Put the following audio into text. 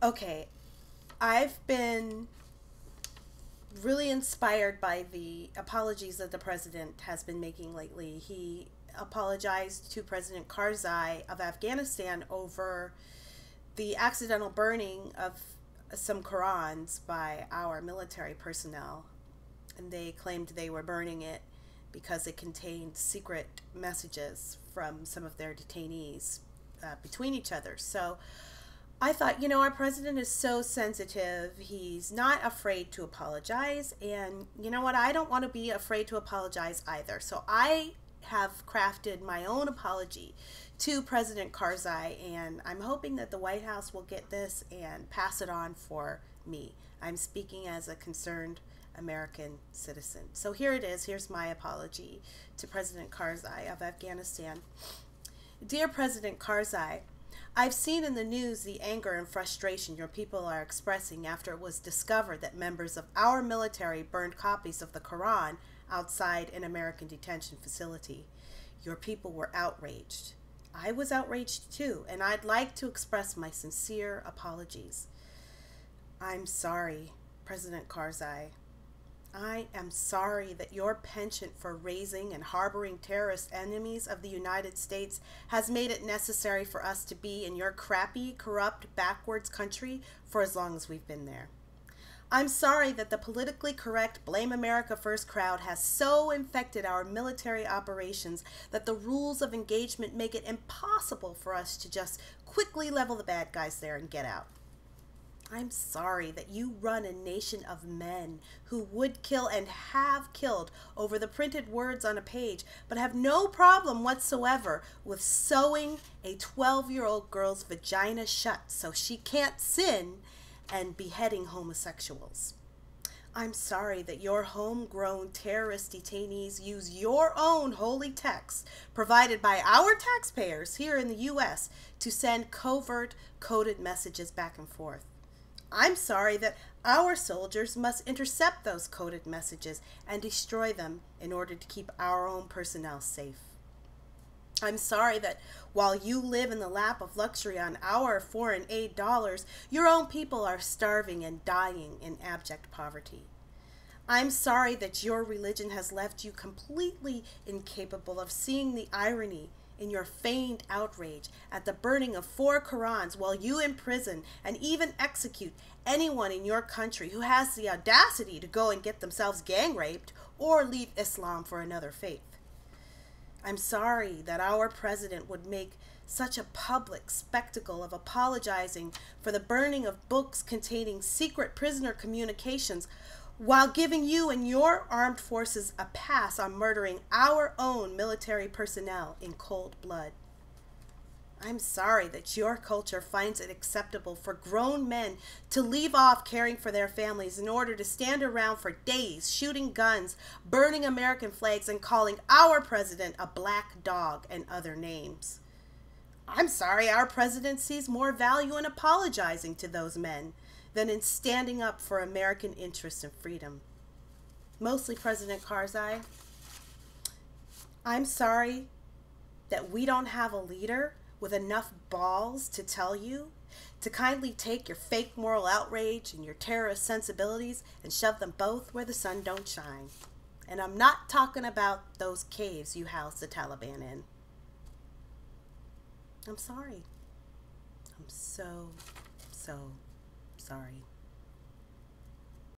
Okay, I've been really inspired by the apologies that the president has been making lately. He apologized to President Karzai of Afghanistan over the accidental burning of some Qurans by our military personnel. And they claimed they were burning it because it contained secret messages from some of their detainees between each other. So I thought, our president is so sensitive. He's not afraid to apologize. And you know what? I don't want to be afraid to apologize either. So I have crafted my own apology to President Karzai, and I'm hoping that the White House will get this and pass it on for me. I'm speaking as a concerned American citizen. So here it is. Here's my apology to President Karzai of Afghanistan. Dear President Karzai, I've seen in the news the anger and frustration your people are expressing after it was discovered that members of our military burned copies of the Quran outside an American detention facility. Your people were outraged. I was outraged too, and I'd like to express my sincere apologies. I'm sorry, President Karzai. I am sorry that your penchant for raising and harboring terrorist enemies of the United States has made it necessary for us to be in your crappy, corrupt, backwards country for as long as we've been there. I'm sorry that the politically correct Blame America First crowd has so infected our military operations that the rules of engagement make it impossible for us to just quickly level the bad guys there and get out. I'm sorry that you run a nation of men who would kill and have killed over the printed words on a page, but have no problem whatsoever with sewing a 12-year-old girl's vagina shut so she can't sin and beheading homosexuals. I'm sorry that your homegrown terrorist detainees use your own holy texts provided by our taxpayers here in the U.S. to send covert, coded messages back and forth. I'm sorry that our soldiers must intercept those coded messages and destroy them in order to keep our own personnel safe. I'm sorry that while you live in the lap of luxury on our foreign aid dollars, your own people are starving and dying in abject poverty. I'm sorry that your religion has left you completely incapable of seeing the irony in your feigned outrage at the burning of 4 Qurans while you imprison and even execute anyone in your country who has the audacity to go and get themselves gang raped or leave Islam for another faith. I'm sorry that our president would make such a public spectacle of apologizing for the burning of books containing secret prisoner communications while giving you and your armed forces a pass on murdering our own military personnel in cold blood. I'm sorry that your culture finds it acceptable for grown men to leave off caring for their families in order to stand around for days shooting guns, burning American flags, and calling our president a black dog and other names. I'm sorry our president sees more value in apologizing to those men than in standing up for American interests and freedom. Mostly, President Karzai, I'm sorry that we don't have a leader with enough balls to tell you to kindly take your fake moral outrage and your terrorist sensibilities and shove them both where the sun don't shine. And I'm not talking about those caves you house the Taliban in. I'm sorry. I'm so sorry.